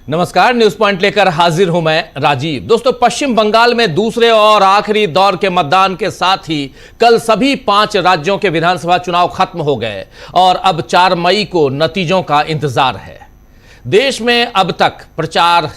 नमस्कार, news point लेकर हाजिर हूं मैं राजीव। दोस्तों, पश्चिम बंगाल में दूसरे और आखिरी दौर के मतदान के साथ ही कल सभी 5 राज्यों के विधानसभा चुनाव खत्म हो गए और अब 4 मई को नतीजों का इंतजार है। देश में अब तक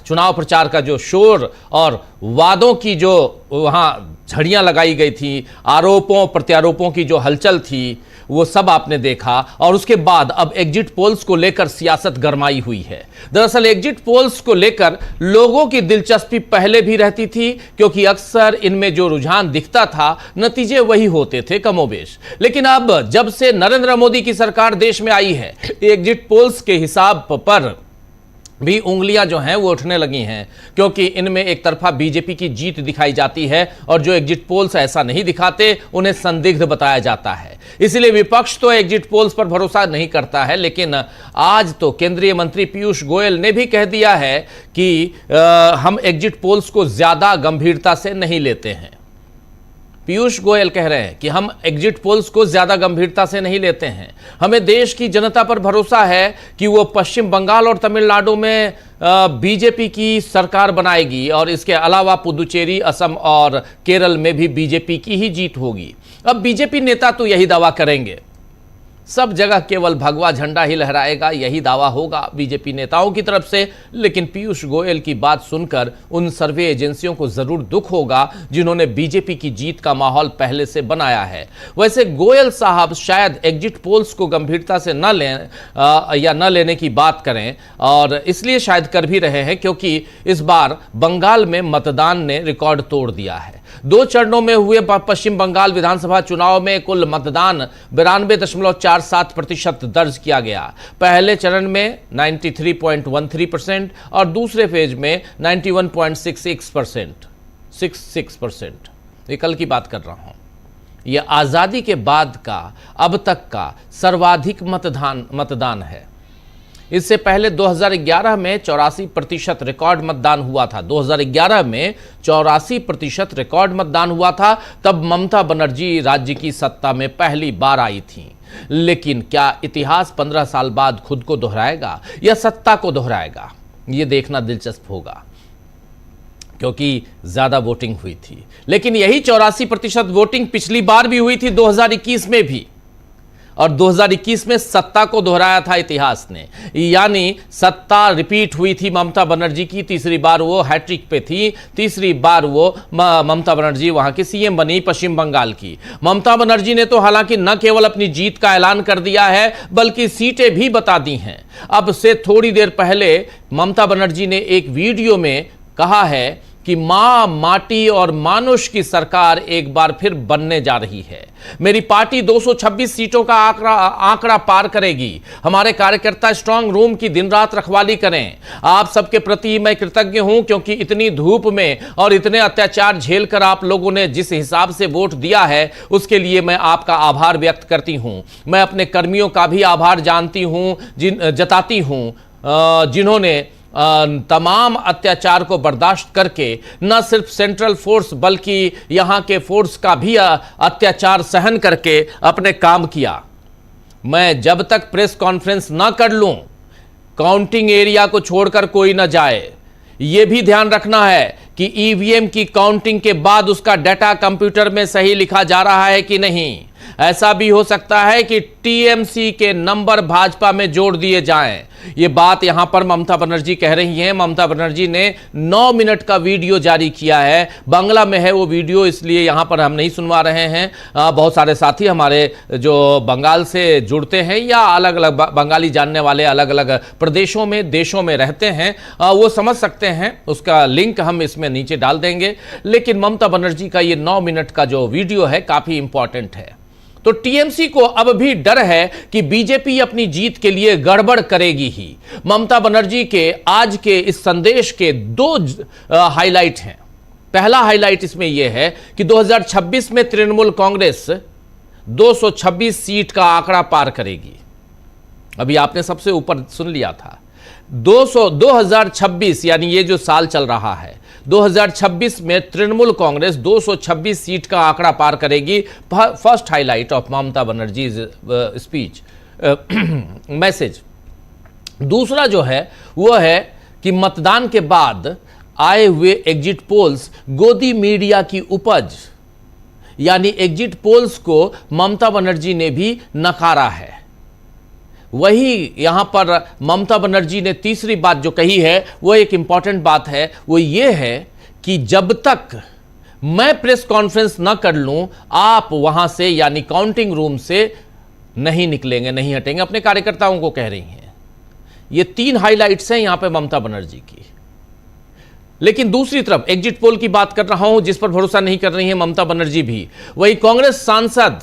चुनाव प्रचार का जो शोर और वादों की जो वहां झड़ियां लगाई गई थी, आरोपों प्रत्यारोपों की जो हलचल थी, वो सब आपने देखा। और उसके बाद अब एग्जिट पोल्स को लेकर सियासत गरमाई हुई है। दरअसल एग्जिट पोल्स को लेकर लोगों की दिलचस्पी पहले भी रहती थी, क्योंकि अक्सर इनमें जो रुझान दिखता था, नतीजे वही होते थे कमोबेश। लेकिन अब जब से नरेंद्र मोदी की सरकार देश में आई है, एग्जिट पोल्स के हिसाब पर भी उंगलियां जो हैं वो उठने लगी हैं, क्योंकि इनमें एक तरफा बीजेपी की जीत दिखाई जाती है और जो एग्जिट पोल्स ऐसा नहीं दिखाते उन्हें संदिग्ध बताया जाता है। इसलिए विपक्ष तो एग्जिट पोल्स पर भरोसा नहीं करता है, लेकिन आज तो केंद्रीय मंत्री पीयूष गोयल ने भी कह दिया है कि हम एग्जिट पोल्स को ज्यादा गंभीरता से नहीं लेते हैं। पीयूष गोयल कह रहे हैं कि हम एग्जिट पोल्स को ज्यादा गंभीरता से नहीं लेते हैं। हमें देश की जनता पर भरोसा है कि वो पश्चिम बंगाल और तमिलनाडु में बीजेपी की सरकार बनाएगी और इसके अलावा पुदुचेरी, असम और केरल में भी बीजेपी की ही जीत होगी। अब बीजेपी नेता तो यही दावा करेंगे, सब जगह केवल भगवा झंडा ही लहराएगा, यही दावा होगा बीजेपी नेताओं की तरफ से। लेकिन पीयूष गोयल की बात सुनकर उन सर्वे एजेंसियों को जरूर दुख होगा जिन्होंने बीजेपी की जीत का माहौल पहले से बनाया है। वैसे गोयल साहब शायद एग्जिट पोल्स को गंभीरता से न लें या न लेने की बात करें, और इसलिए शायद कर भी रहे हैं क्योंकि इस बार बंगाल में मतदान ने रिकॉर्ड तोड़ दिया है। 2 चरणों में हुए पश्चिम बंगाल विधानसभा चुनाव में कुल मतदान 92.47% दर्ज किया गया। पहले चरण में 93.13% और दूसरे फेज में 91.66%। ये कल की बात कर रहा हूं। यह आजादी के बाद का अब तक का सर्वाधिक मतदान है। इससे पहले 2011 में 84% रिकॉर्ड मतदान हुआ था। 2011 में 84% रिकॉर्ड मतदान हुआ था। तब ममता बनर्जी राज्य की सत्ता में पहली बार आई थी। लेकिन क्या इतिहास 15 साल बाद खुद को दोहराएगा या सत्ता को दोहराएगा, यह देखना दिलचस्प होगा, क्योंकि ज्यादा वोटिंग हुई थी। लेकिन यही 84% वोटिंग पिछली बार भी हुई थी, 2021 में भी, और 2021 में सत्ता को दोहराया था इतिहास ने। यानी सत्ता रिपीट हुई थी ममता बनर्जी की। तीसरी बार वो हैट्रिक पे थी, तीसरी बार वो ममता बनर्जी वहां की सीएम बनी पश्चिम बंगाल की। ममता बनर्जी ने तो हालांकि न केवल अपनी जीत का ऐलान कर दिया है, बल्कि सीटें भी बता दी हैं। अब से थोड़ी देर पहले ममता बनर्जी ने एक वीडियो में कहा है कि मां, माटी और मानुष की सरकार एक बार फिर बनने जा रही है। मेरी पार्टी 226 सीटों का आंकड़ा पार करेगी। हमारे कार्यकर्ता स्ट्रांग रूम की दिन रात रखवाली करें। आप सबके प्रति मैं कृतज्ञ हूं, क्योंकि इतनी धूप में और इतने अत्याचार झेलकर आप लोगों ने जिस हिसाब से वोट दिया है, उसके लिए मैं आपका आभार व्यक्त करती हूं। मैं अपने कर्मियों का भी आभार जताती हूं, जिन्होंने तमाम अत्याचार को बर्दाश्त करके न सिर्फ सेंट्रल फोर्स बल्कि यहां के फोर्स का भी अत्याचार सहन करके अपने काम किया। मैं जब तक प्रेस कॉन्फ्रेंस ना कर लूं, काउंटिंग एरिया को छोड़कर कोई ना जाए। यह भी ध्यान रखना है कि ईवीएम की काउंटिंग के बाद उसका डाटा कंप्यूटर में सही लिखा जा रहा है कि नहीं। ऐसा भी हो सकता है कि टीएमसी के नंबर भाजपा में जोड़ दिए जाएं। ये बात यहां पर ममता बनर्जी कह रही हैं। ममता बनर्जी ने 9 मिनट का वीडियो जारी किया है। बांग्ला में है वो वीडियो, इसलिए यहां पर हम नहीं सुनवा रहे हैं। बहुत सारे साथी हमारे जो बंगाल से जुड़ते हैं या अलग अलग बंगाली जानने वाले अलग अलग प्रदेशों में, देशों में रहते हैं, वो समझ सकते हैं। उसका लिंक हम इसमें नीचे डाल देंगे। लेकिन ममता बनर्जी का ये 9 मिनट का जो वीडियो है काफी इंपॉर्टेंट है। तो टीएमसी को अब भी डर है कि बीजेपी अपनी जीत के लिए गड़बड़ करेगी ही। ममता बनर्जी के आज के इस संदेश के 2 हाईलाइट हैं। पहला हाईलाइट इसमें यह है कि 2026 में तृणमूल कांग्रेस 226 सीट का आंकड़ा पार करेगी। अभी आपने सबसे ऊपर सुन लिया था। 2026 यानी ये जो साल चल रहा है, 2026 में तृणमूल कांग्रेस 226 सीट का आंकड़ा पार करेगी। First highlight of Mamata Banerjee speech message. दूसरा जो है वो है कि मतदान के बाद आए हुए एग्जिट पोल्स गोदी मीडिया की उपज, यानी एग्जिट पोल्स को ममता बनर्जी ने भी नकारा है। वही यहां पर ममता बनर्जी ने तीसरी बात जो कही है वो एक इंपॉर्टेंट बात है, वो ये है कि जब तक मैं प्रेस कॉन्फ्रेंस न कर लूं आप वहां से यानी काउंटिंग रूम से नहीं निकलेंगे, नहीं हटेंगे, अपने कार्यकर्ताओं को कह रही हैं। ये 3 हाइलाइट्स हैं यहां पे ममता बनर्जी की। लेकिन दूसरी तरफ एग्जिट पोल की बात कर रहा हूं जिस पर भरोसा नहीं कर रही है ममता बनर्जी भी, वही कांग्रेस सांसद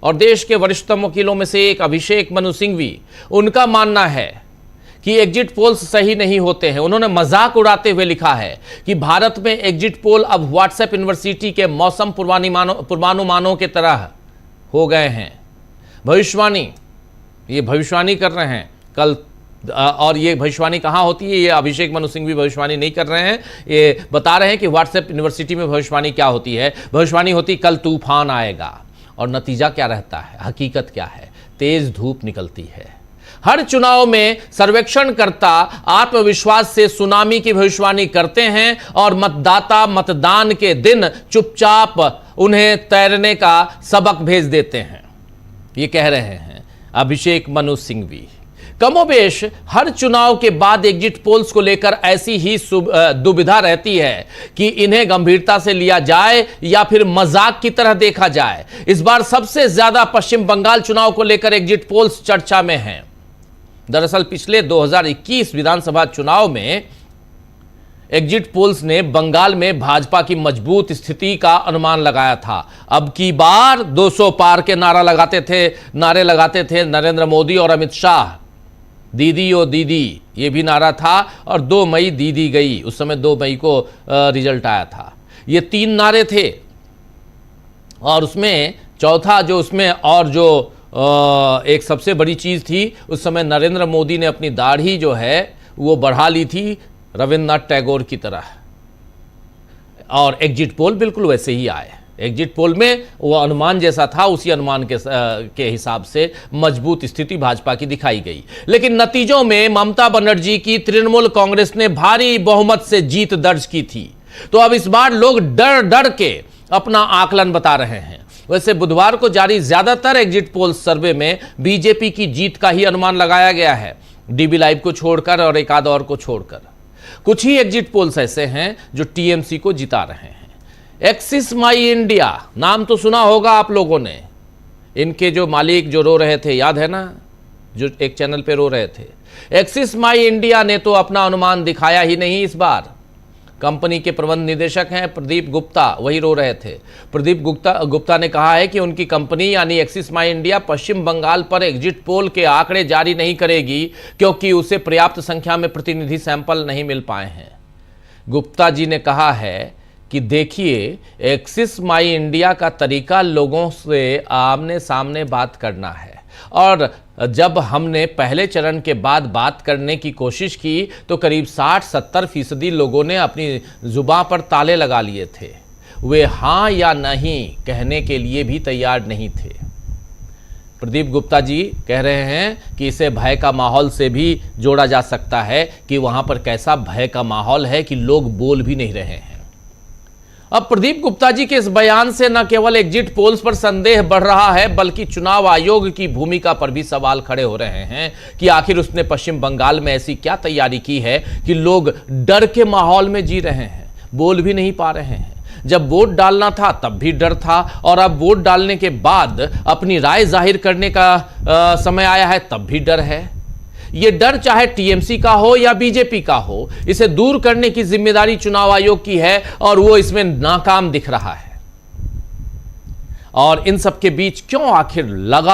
और देश के वरिष्ठतम वकीलों में से एक अभिषेक मनु सिंघवी, उनका मानना है कि एग्जिट पोल्स सही नहीं होते हैं। उन्होंने मजाक उड़ाते हुए लिखा है कि भारत में एग्जिट पोल अब व्हाट्सएप यूनिवर्सिटी के मौसम पूर्वानुमानों के तरह हो गए हैं। भविष्यवाणी, ये भविष्यवाणी कर रहे हैं कल, और ये भविष्यवाणी कहाँ होती है, ये अभिषेक मनु सिंघवी भविष्यवाणी नहीं कर रहे हैं, ये बता रहे हैं कि व्हाट्सएप यूनिवर्सिटी में भविष्यवाणी क्या होती है। भविष्यवाणी होती कल तूफान आएगा, और नतीजा क्या रहता है, हकीकत क्या है, तेज धूप निकलती है। हर चुनाव में सर्वेक्षणकर्ता आत्मविश्वास से सुनामी की भविष्यवाणी करते हैं और मतदाता मतदान के दिन चुपचाप उन्हें तैरने का सबक भेज देते हैं, ये कह रहे हैं अभिषेक मनु सिंघवी। कमोबेश हर चुनाव के बाद एग्जिट पोल्स को लेकर ऐसी ही दुविधा रहती है कि इन्हें गंभीरता से लिया जाए या फिर मजाक की तरह देखा जाए। इस बार सबसे ज्यादा पश्चिम बंगाल चुनाव को लेकर एग्जिट पोल्स चर्चा में हैं। दरअसल पिछले 2021 विधानसभा चुनाव में एग्जिट पोल्स ने बंगाल में भाजपा की मजबूत स्थिति का अनुमान लगाया था। अब की बार 200 पार के नारे लगाते थे नरेंद्र मोदी और अमित शाह। दीदी ओ दीदी, ये भी नारा था, और 2 मई दीदी गई, उस समय 2 मई को रिजल्ट आया था। ये 3 नारे थे, और उसमें चौथा जो उसमें और जो एक सबसे बड़ी चीज थी, उस समय नरेंद्र मोदी ने अपनी दाढ़ी जो है वो बढ़ा ली थी रविन्द्रनाथ टैगोर की तरह, और एग्जिट पोल बिल्कुल वैसे ही आए। एग्जिट पोल में वो अनुमान जैसा था, उसी अनुमान के हिसाब से मजबूत स्थिति भाजपा की दिखाई गई। लेकिन नतीजों में ममता बनर्जी की तृणमूल कांग्रेस ने भारी बहुमत से जीत दर्ज की थी। तो अब इस बार लोग डर डर के अपना आकलन बता रहे हैं। वैसे बुधवार को जारी ज्यादातर एग्जिट पोल सर्वे में बीजेपी की जीत का ही अनुमान लगाया गया है, डीबी लाइव को छोड़कर और एक आध और को छोड़कर। कुछ ही एग्जिट पोल्स ऐसे हैं जो टीएमसी को जिता रहे हैं। एक्सिस माई इंडिया नाम तो सुना होगा आप लोगों ने, इनके जो मालिक जो रो रहे थे, याद है ना, जो एक चैनल पे रो रहे थे। एक्सिस माई इंडिया ने तो अपना अनुमान दिखाया ही नहीं इस बार। कंपनी के प्रबंध निदेशक हैं प्रदीप गुप्ता, वही रो रहे थे। प्रदीप गुप्ता ने कहा है कि उनकी कंपनी यानी एक्सिस माई इंडिया पश्चिम बंगाल पर एग्जिट पोल के आंकड़े जारी नहीं करेगी, क्योंकि उसे पर्याप्त संख्या में प्रतिनिधि सैंपल नहीं मिल पाए हैं। गुप्ता जी ने कहा है कि देखिए, एक्सिस माई इंडिया का तरीका लोगों से आमने सामने बात करना है, और जब हमने पहले चरण के बाद बात करने की कोशिश की तो करीब 60-70% लोगों ने अपनी जुबान पर ताले लगा लिए थे। वे हाँ या नहीं कहने के लिए भी तैयार नहीं थे। प्रदीप गुप्ता जी कह रहे हैं कि इसे भय का माहौल से भी जोड़ा जा सकता है कि वहां पर कैसा भय का माहौल है कि लोग बोल भी नहीं रहे हैं। अब प्रदीप गुप्ता जी के इस बयान से न केवल एग्जिट पोल्स पर संदेह बढ़ रहा है, बल्कि चुनाव आयोग की भूमिका पर भी सवाल खड़े हो रहे हैं कि आखिर उसने पश्चिम बंगाल में ऐसी क्या तैयारी की है कि लोग डर के माहौल में जी रहे हैं, बोल भी नहीं पा रहे हैं। जब वोट डालना था तब भी डर था, और अब वोट डालने के बाद अपनी राय जाहिर करने का समय आया है तब भी डर है। ये डर चाहे टीएमसी का हो या बीजेपी का हो, इसे दूर करने की जिम्मेदारी चुनाव आयोग की है, और वो इसमें नाकाम दिख रहा है। और इन सब के बीच क्यों आखिर लगा